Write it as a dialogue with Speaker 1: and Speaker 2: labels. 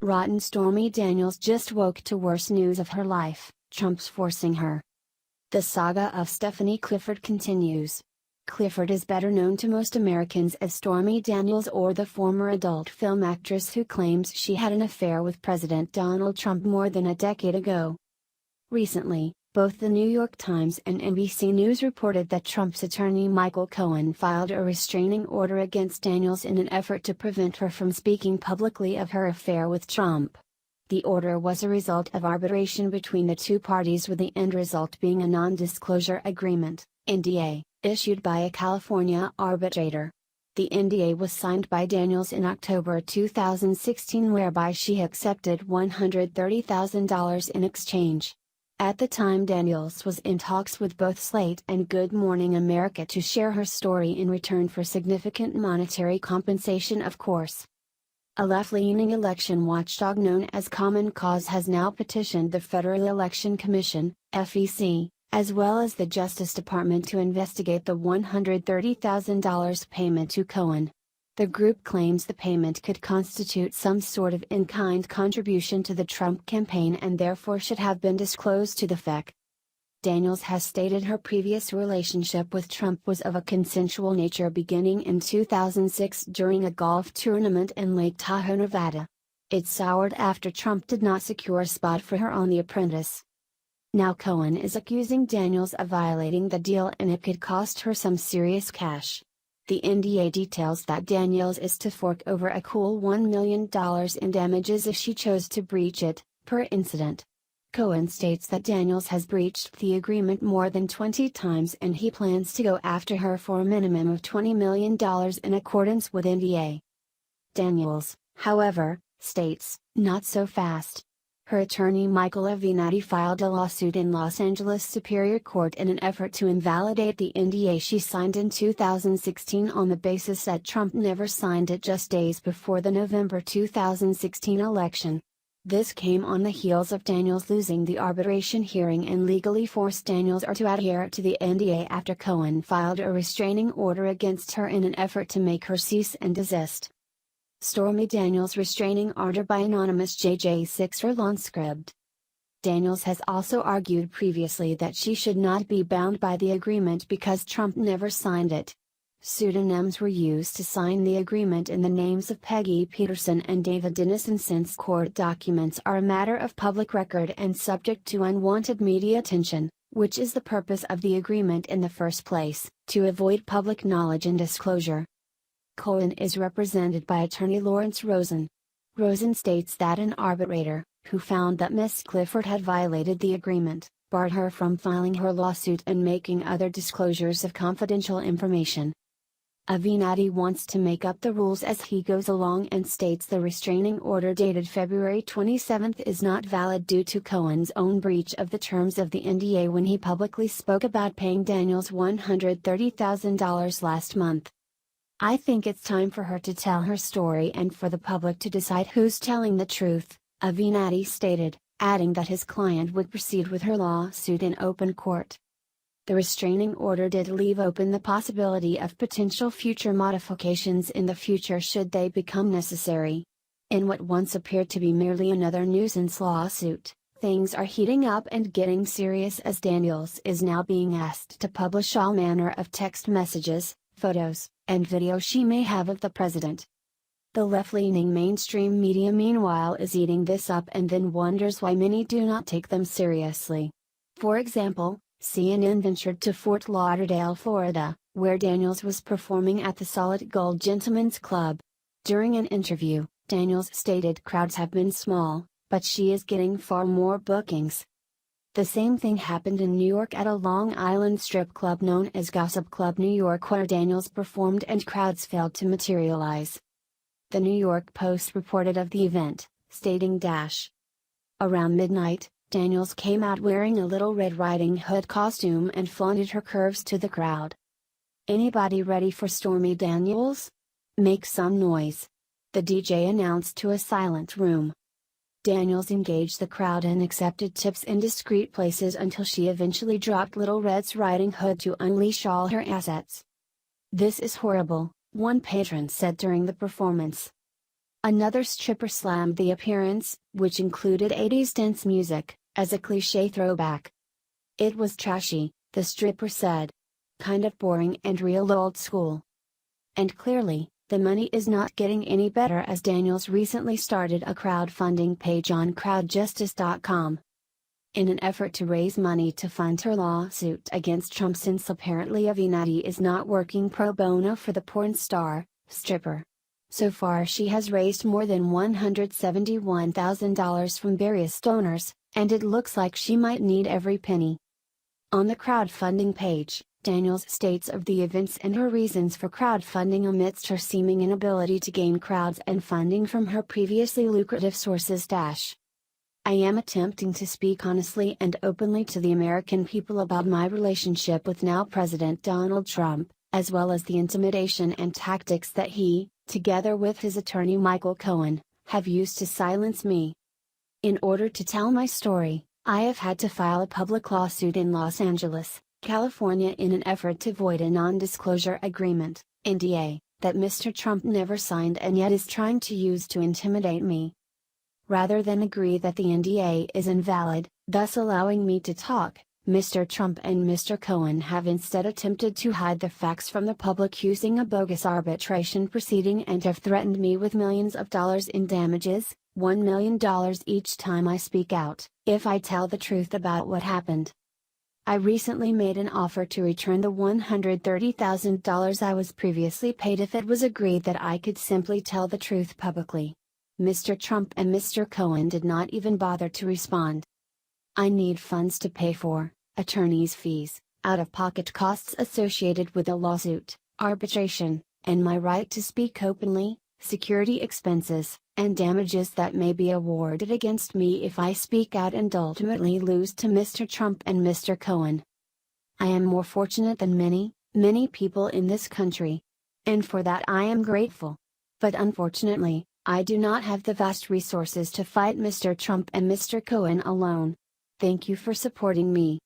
Speaker 1: Rotten Stormy Daniels just woke to worse news of her life, Trump's forcing her. The saga of Stephanie Clifford continues. Clifford is better known to most Americans as Stormy Daniels, or the former adult film actress who claims she had an affair with President Donald Trump more than a decade ago. Recently, both the New York Times and NBC News reported that Trump's attorney Michael Cohen filed a restraining order against Daniels in an effort to prevent her from speaking publicly of her affair with Trump. The order was a result of arbitration between the two parties, with the end result being a non-disclosure agreement, NDA, issued by a California arbitrator. The NDA was signed by Daniels in October 2016, whereby she accepted $130,000 in exchange. At the time, Daniels was in talks with both Slate and Good Morning America to share her story in return for significant monetary compensation, of course. A left-leaning election watchdog known as Common Cause has now petitioned the Federal Election Commission, FEC, as well as the Justice Department to investigate the $130,000 payment to Cohen. The group claims the payment could constitute some sort of in-kind contribution to the Trump campaign and therefore should have been disclosed to the FEC. Daniels has stated her previous relationship with Trump was of a consensual nature, beginning in 2006 during a golf tournament in Lake Tahoe, Nevada. It soured after Trump did not secure a spot for her on The Apprentice. Now Cohen is accusing Daniels of violating the deal, and it could cost her some serious cash. The NDA details that Daniels is to fork over a cool $1 million in damages if she chose to breach it, per incident. Cohen states that Daniels has breached the agreement more than 20 times and he plans to go after her for a minimum of $20 million in accordance with NDA. Daniels, however, states, "Not so fast." Her attorney Michael Cohen filed a lawsuit in Los Angeles Superior Court in an effort to invalidate the NDA she signed in 2016 on the basis that Trump never signed it just days before the November 2016 election. This came on the heels of Daniels losing the arbitration hearing and legally forced Daniels to adhere to the NDA after Cohen filed a restraining order against her in an effort to make her cease and desist. Stormy Daniels restraining order by anonymous JJ6 lawn script. Daniels has also argued previously that she should not be bound by the agreement because Trump never signed it. Pseudonyms were used to sign the agreement in the names of Peggy Peterson and David Dennison, since court documents are a matter of public record and subject to unwanted media attention, which is the purpose of the agreement in the first place, to avoid public knowledge and disclosure. Cohen is represented by attorney Lawrence Rosen. Rosen states that an arbitrator, who found that Ms. Clifford had violated the agreement, barred her from filing her lawsuit and making other disclosures of confidential information. Avenatti wants to make up the rules as he goes along and states the restraining order dated February 27 is not valid due to Cohen's own breach of the terms of the NDA when he publicly spoke about paying Daniels $130,000 last month. "I think it's time for her to tell her story and for the public to decide who's telling the truth," Avenatti stated, adding that his client would proceed with her lawsuit in open court. The restraining order did leave open the possibility of potential future modifications in the future should they become necessary. In what once appeared to be merely another nuisance lawsuit, things are heating up and getting serious, as Daniels is now being asked to publish all manner of text messages, photos, and video she may have of the president. The left-leaning mainstream media meanwhile is eating this up and then wonders why many do not take them seriously. For example, CNN ventured to Fort Lauderdale, Florida, where Daniels was performing at the Solid Gold Gentlemen's Club. During an interview, Daniels stated crowds have been small, but she is getting far more bookings. The same thing happened in New York at a Long Island strip club known as Gossip Club New York, where Daniels performed and crowds failed to materialize. The New York Post reported of the event, stating around midnight, Daniels came out wearing a Little Red Riding Hood costume and flaunted her curves to the crowd. "Anybody ready for Stormy Daniels? Make some noise," the DJ announced to a silent room. Daniels engaged the crowd and accepted tips in discreet places until she eventually dropped Little Red's Riding Hood to unleash all her assets. "This is horrible," one patron said during the performance. Another stripper slammed the appearance, which included 80s dance music, as a cliché throwback. "It was trashy," the stripper said. "Kind of boring and real old school." And clearly, the money is not getting any better, as Daniels recently started a crowdfunding page on crowdjustice.com. In an effort to raise money to fund her lawsuit against Trump, since apparently Avenatti is not working pro bono for the porn star, stripper. So far she has raised more than $171,000 from various donors, and it looks like she might need every penny. On the crowdfunding page, Daniels states of the events and her reasons for crowdfunding amidst her seeming inability to gain crowds and funding from her previously lucrative sources. "I am attempting to speak honestly and openly to the American people about my relationship with now President Donald Trump, as well as the intimidation and tactics that he, together with his attorney Michael Cohen, have used to silence me. In order to tell my story, I have had to file a public lawsuit in Los Angeles, California, in an effort to void a non-disclosure agreement, NDA, that Mr. Trump never signed and yet is trying to use to intimidate me. Rather than agree that the NDA is invalid, thus allowing me to talk, Mr. Trump and Mr. Cohen have instead attempted to hide the facts from the public using a bogus arbitration proceeding and have threatened me with millions of dollars in damages, $1 million each time I speak out, if I tell the truth about what happened. I recently made an offer to return the $130,000 I was previously paid if it was agreed that I could simply tell the truth publicly. Mr. Trump and Mr. Cohen did not even bother to respond. I need funds to pay for attorney's fees, out-of-pocket costs associated with a lawsuit, arbitration, and my right to speak openly, security expenses, and damages that may be awarded against me if I speak out and ultimately lose to Mr. Trump and Mr. Cohen. I am more fortunate than many, many people in this country. And for that I am grateful. But unfortunately, I do not have the vast resources to fight Mr. Trump and Mr. Cohen alone. Thank you for supporting me.